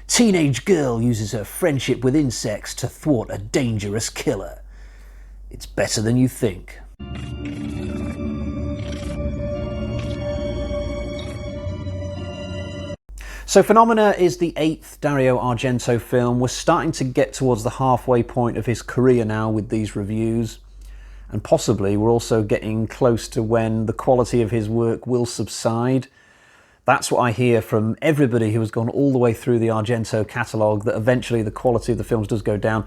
Teenage girl uses her friendship with insects to thwart a dangerous killer. It's better than you think. So Phenomena is the 8th Dario Argento film. We're starting to get towards the halfway point of his career now with these reviews. And possibly we're also getting close to when the quality of his work will subside. That's what I hear from everybody who has gone all the way through the Argento catalogue, that eventually the quality of the films does go down.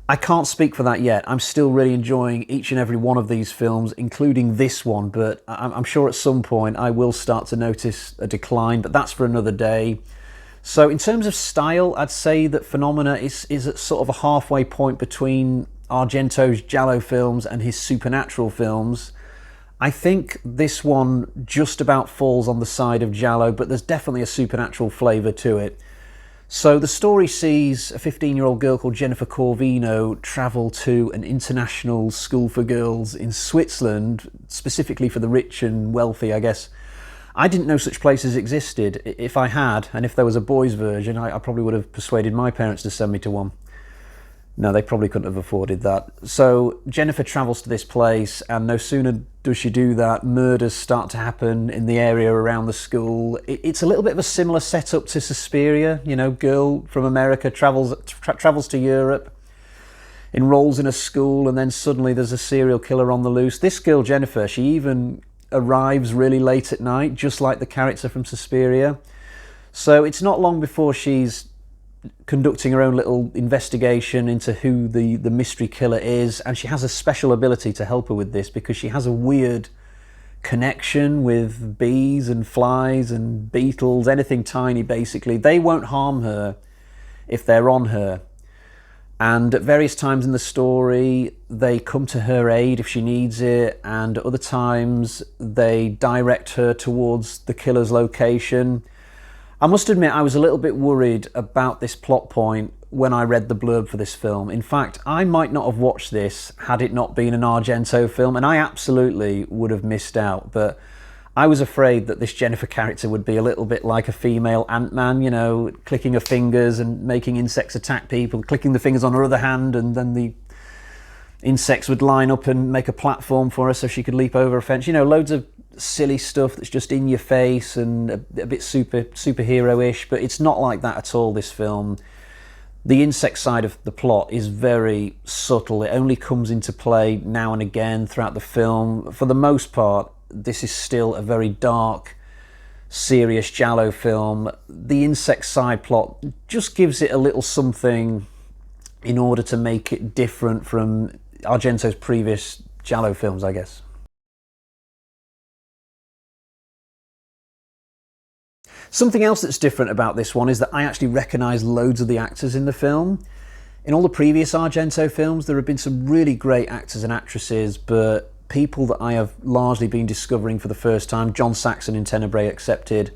I can't speak for that yet. I'm still really enjoying each and every one of these films, including this one, but I'm sure at some point I will start to notice a decline, but that's for another day. So in terms of style, I'd say that Phenomena is at sort of a halfway point between Argento's giallo films and his supernatural films. I think this one just about falls on the side of giallo, but there's definitely a supernatural flavour to it. So the story sees a 15-year-old girl called Jennifer Corvino travel to an international school for girls in Switzerland, specifically for the rich and wealthy, I guess. I didn't know such places existed. If I had, and if there was a boys' version, I probably would have persuaded my parents to send me to one. No, they probably couldn't have afforded that. So Jennifer travels to this place, and no sooner does she do that, murders start to happen in the area around the school. It's a little bit of a similar setup to Suspiria. You know, girl from America travels to Europe, enrolls in a school, and then suddenly there's a serial killer on the loose. This girl, Jennifer, she even arrives really late at night, just like the character from Suspiria. So it's not long before she's conducting her own little investigation into who the mystery killer is, and she has a special ability to help her with this because she has a weird connection with bees and flies and beetles, anything tiny basically. They won't harm her if they're on her, and at various times in the story they come to her aid if she needs it, and at other times they direct her towards the killer's location. I must admit I was a little bit worried about this plot point when I read the blurb for this film. In fact, I might not have watched this had it not been an Argento film, and I absolutely would have missed out. But I was afraid that this Jennifer character would be a little bit like a female Ant-Man, you know, clicking her fingers and making insects attack people, clicking the fingers on her other hand, and then the insects would line up and make a platform for her so she could leap over a fence. You know, loads of silly stuff that's just in your face and a bit superhero-ish, but it's not like that at all, this film. The insect side of the plot is very subtle. It only comes into play now and again throughout the film. For the most part, this is still a very dark, serious giallo film. The insect side plot just gives it a little something in order to make it different from Argento's previous giallo films, I guess. Something else that's different about this one is that I actually recognise loads of the actors in the film. In all the previous Argento films, there have been some really great actors and actresses, but people that I have largely been discovering for the first time, John Saxon in Tenebrae accepted.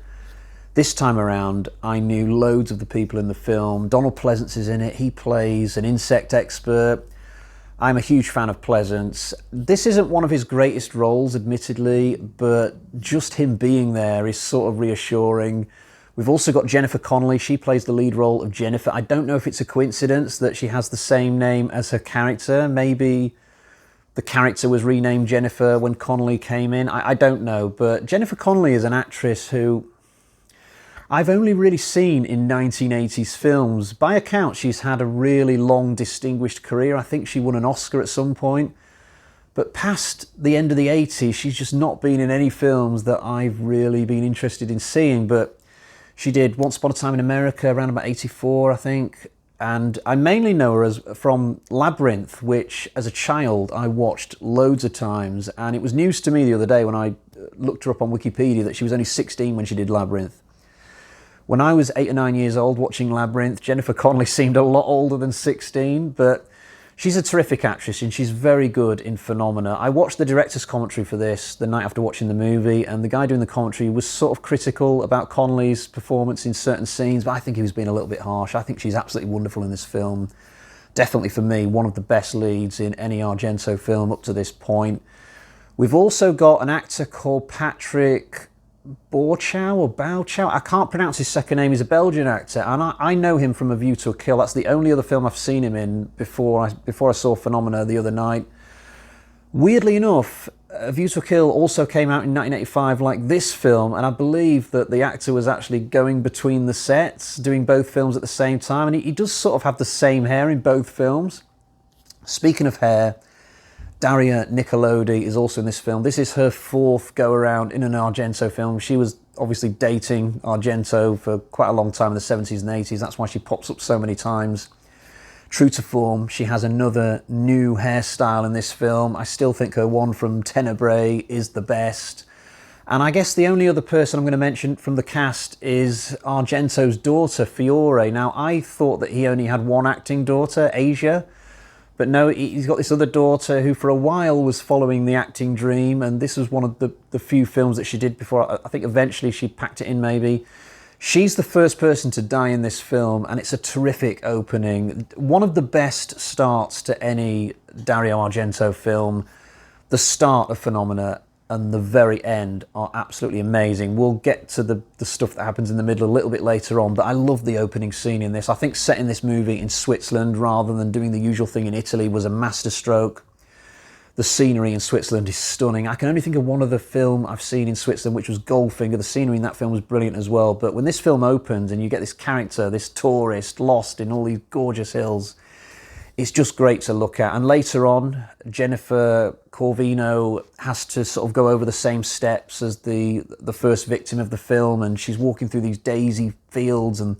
This time around, I knew loads of the people in the film. Donald Pleasance is in it. He plays an insect expert. I'm a huge fan of Pleasance. This isn't one of his greatest roles, admittedly, but just him being there is sort of reassuring. We've also got Jennifer Connelly. She plays the lead role of Jennifer. I don't know if it's a coincidence that she has the same name as her character. Maybe the character was renamed Jennifer when Connelly came in. I don't know, but Jennifer Connelly is an actress who I've only really seen in 1980s films. By account, she's had a really long, distinguished career. I think she won an Oscar at some point. But past the end of the 80s, she's just not been in any films that I've really been interested in seeing. But she did Once Upon a Time in America, around about 84, I think. And I mainly know her from Labyrinth, which, as a child, I watched loads of times. And it was news to me the other day when I looked her up on Wikipedia that she was only 16 when she did Labyrinth. When I was 8 or 9 years old watching Labyrinth, Jennifer Connelly seemed a lot older than 16, but she's a terrific actress and she's very good in Phenomena. I watched the director's commentary for this the night after watching the movie, and the guy doing the commentary was sort of critical about Connelly's performance in certain scenes, but I think he was being a little bit harsh. I think she's absolutely wonderful in this film. Definitely, for me, one of the best leads in any Argento film up to this point. We've also got an actor called Patrick Borchow or Bouchow. I can't pronounce his second name. He's a Belgian actor, and I know him from A View to a Kill. That's the only other film I've seen him in before I saw Phenomena the other night. Weirdly enough, A View to a Kill also came out in 1985 like this film, and I believe that the actor was actually going between the sets, doing both films at the same time, and he does sort of have the same hair in both films. Speaking of hair, Dario Nicolodi is also in this film. This is her fourth go-around in an Argento film. She was obviously dating Argento for quite a long time in the 70s and 80s. That's why she pops up so many times. True to form, she has another new hairstyle in this film. I still think her one from Tenebrae is the best. And I guess the only other person I'm going to mention from the cast is Argento's daughter, Fiore. Now, I thought that he only had one acting daughter, Asia. But no, he's got this other daughter who for a while was following the acting dream, and this was one of the few films that she did before. I think eventually she packed it in maybe. She's the first person to die in this film, and it's a terrific opening. One of the best starts to any Dario Argento film. The start of Phenomena and the very end are absolutely amazing. We'll get to the stuff that happens in the middle a little bit later on, but I love the opening scene in this. I think setting this movie in Switzerland rather than doing the usual thing in Italy was a masterstroke. The scenery in Switzerland is stunning. I can only think of one other film I've seen in Switzerland, which was Goldfinger. The scenery in that film was brilliant as well. But when this film opens and you get this character, this tourist, lost in all these gorgeous hills, it's just great to look at. And later on, Jennifer Corvino has to sort of go over the same steps as the first victim of the film, and she's walking through these daisy fields, and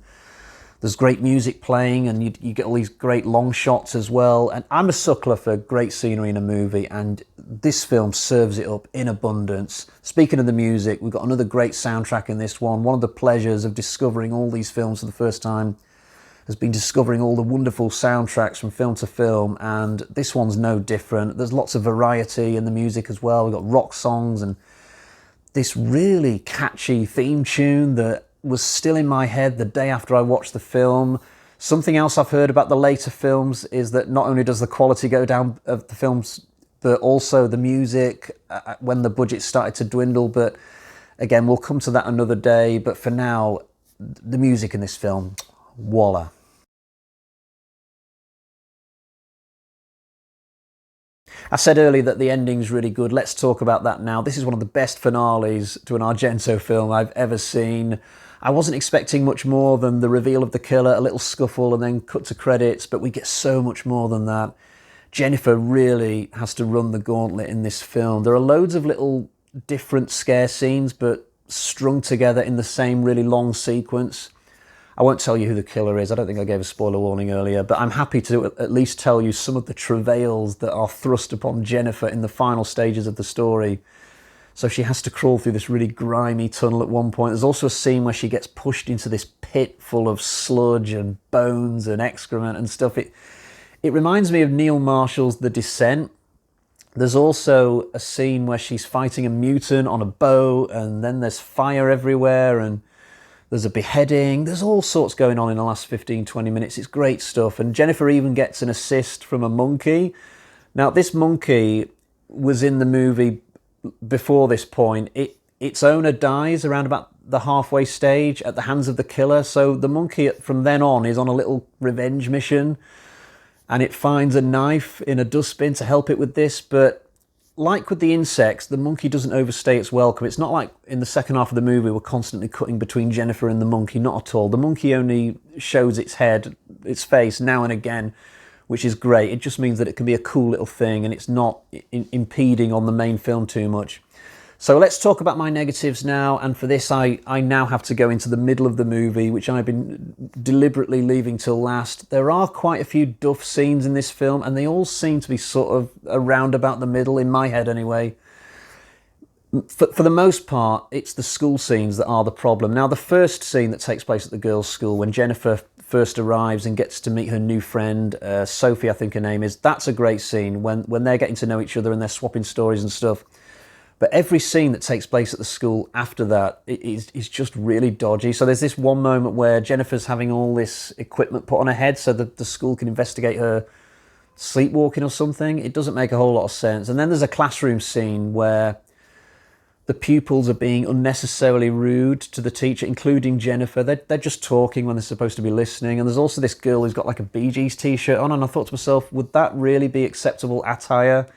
there's great music playing, and you get all these great long shots as well. And I'm a suckler for great scenery in a movie, and this film serves it up in abundance. Speaking of the music, we've got another great soundtrack in this one. One of the pleasures of discovering all these films for the first time has been discovering all the wonderful soundtracks from film to film, and this one's no different. There's lots of variety in the music as well. We've got rock songs and this really catchy theme tune that was still in my head the day after I watched the film. Something else I've heard about the later films is that not only does the quality go down of the films, but also the music when the budget started to dwindle. But again, we'll come to that another day. But for now, the music in this film, voila. I said earlier that the ending's really good. Let's talk about that now. This is one of the best finales to an Argento film I've ever seen. I wasn't expecting much more than the reveal of the killer, a little scuffle, and then cut to credits, but we get so much more than that. Jennifer really has to run the gauntlet in this film. There are loads of little different scare scenes, but strung together in the same really long sequence. I won't tell you who the killer is. I don't think I gave a spoiler warning earlier, but I'm happy to at least tell you some of the travails that are thrust upon Jennifer in the final stages of the story. So she has to crawl through this really grimy tunnel at one point. There's also a scene where she gets pushed into this pit full of sludge and bones and excrement and stuff. It reminds me of Neil Marshall's The Descent. There's also a scene where she's fighting a mutant on a boat, and then there's fire everywhere, and there's a beheading. There's all sorts going on in the last 15-20 minutes. It's great stuff. And Jennifer even gets an assist from a monkey. Now, this monkey was in the movie before this point. Its owner dies around about the halfway stage at the hands of the killer. So the monkey from then on is on a little revenge mission, and it finds a knife in a dustbin to help it with this. But like with the insects, the monkey doesn't overstay its welcome. It's not like in the second half of the movie we're constantly cutting between Jennifer and the monkey, not at all. The monkey only shows its head, its face now and again, which is great. It just means that it can be a cool little thing and it's not impeding on the main film too much. So let's talk about my negatives now, and for this I now have to go into the middle of the movie, which I've been deliberately leaving till last. There are quite a few duff scenes in this film, and they all seem to be sort of around about the middle, in my head anyway. For the most part, it's the school scenes that are the problem. Now, the first scene that takes place at the girls' school, when Jennifer first arrives and gets to meet her new friend, Sophie, I think her name is, that's a great scene when they're getting to know each other and they're swapping stories and stuff. But every scene that takes place at the school after that is just really dodgy. So there's this one moment where Jennifer's having all this equipment put on her head so that the school can investigate her sleepwalking or something. It doesn't make a whole lot of sense. And then there's a classroom scene where The pupils are being unnecessarily rude to the teacher, including Jennifer. They're just talking when they're supposed to be listening. And there's also this girl who's got like a Bee Gees t-shirt on, and I thought to myself, would that really be acceptable attire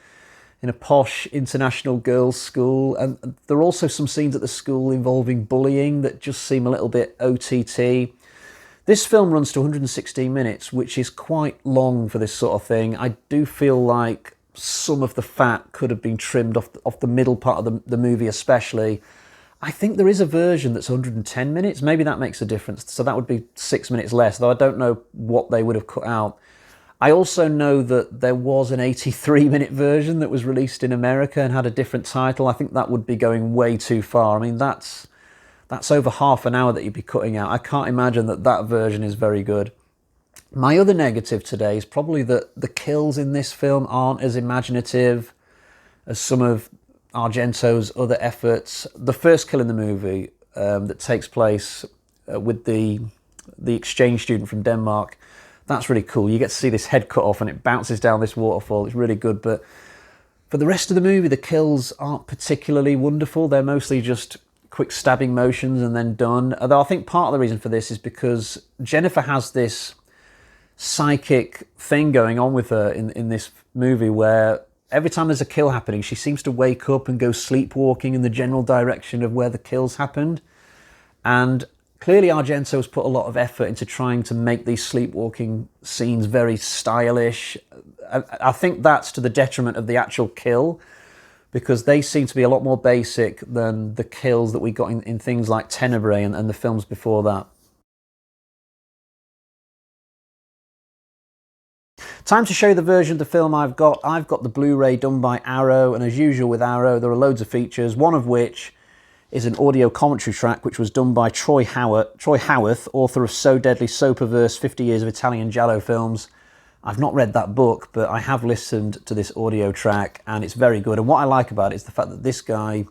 in a posh international girls' school? And there are also some scenes at the school involving bullying that just seem a little bit OTT. This film runs to 116 minutes, which is quite long for this sort of thing. I do feel like some of the fat could have been trimmed off the middle part of the movie especially. I think there is a version that's 110 minutes. Maybe that makes a difference. So that would be 6 minutes less, though I don't know what they would have cut out. I also know that there was an 83-minute version that was released in America and had a different title. I think that would be going way too far. I mean, that's over half an hour that you'd be cutting out. I can't imagine that version is very good. My other negative today is probably that the kills in this film aren't as imaginative as some of Argento's other efforts. The first kill in the movie that takes place with the exchange student from Denmark, that's really cool. You get to see this head cut off and it bounces down this waterfall. It's really good, but for the rest of the movie, the kills aren't particularly wonderful. They're mostly just quick stabbing motions and then done. Although I think part of the reason for this is because Jennifer has this psychic thing going on with her in this movie where every time there's a kill happening, she seems to wake up and go sleepwalking in the general direction of where the kills happened. And clearly Argento has put a lot of effort into trying to make these sleepwalking scenes very stylish. I think that's to the detriment of the actual kill, because they seem to be a lot more basic than the kills that we got in things like Tenebrae and the films before that. Time to show you the version of the film I've got. I've got the Blu-ray done by Arrow, and as usual with Arrow, there are loads of features, one of which is an audio commentary track which was done by Troy Howarth, author of So Deadly, So Perverse, 50 Years of Italian Giallo Films. I've not read that book, but I have listened to this audio track, and it's very good. And what I like about it is the fact that this guy,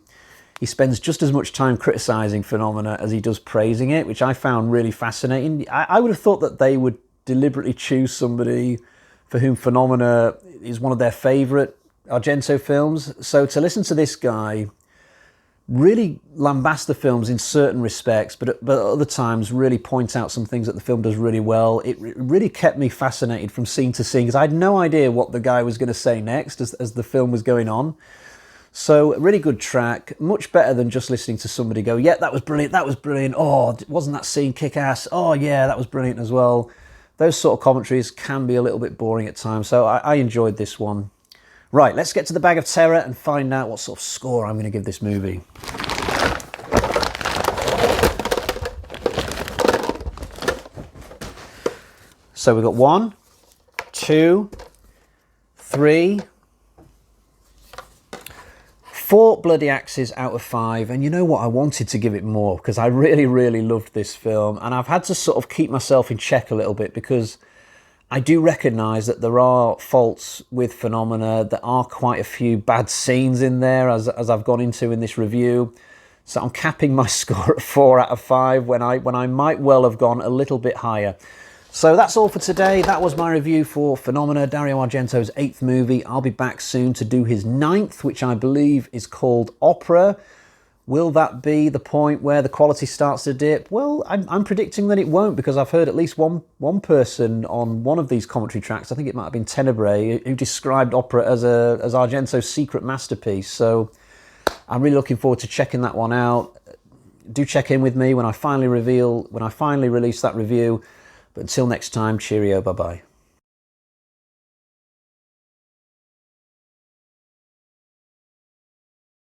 he spends just as much time criticising Phenomena as he does praising it, which I found really fascinating. I would have thought that they would deliberately choose somebody for whom Phenomena is one of their favourite Argento films. So to listen to this guy really lambast the films in certain respects, but at other times really point out some things that the film does really well, it really kept me fascinated from scene to scene, because I had no idea what the guy was going to say next as the film was going on. So a really good track, much better than just listening to somebody go, yeah, that was brilliant, oh, wasn't that scene kick-ass, oh yeah, that was brilliant as well. Those sort of commentaries can be a little bit boring at times, so I enjoyed this one. Right, let's get to the bag of terror and find out what sort of score I'm going to give this movie. So we've got 1, 2, 3, 4 bloody axes out of 5, and you know what, I wanted to give it more because I really loved this film, and I've had to sort of keep myself in check a little bit because I do recognise that there are faults with Phenomena. There are quite a few bad scenes in there, as I've gone into in this review. So I'm capping my score at 4 out of 5 when I might well have gone a little bit higher. So that's all for today. That was my review for Phenomena, Dario Argento's 8th movie. I'll be back soon to do his 9th, which I believe is called Opera. Will that be the point where the quality starts to dip? Well, I'm predicting that it won't, because I've heard at least one person on one of these commentary tracks, I think it might have been Tenebrae, who described Opera as Argento's secret masterpiece. So I'm really looking forward to checking that one out. Do check in with me when I finally release that review. But until next time, cheerio, bye-bye.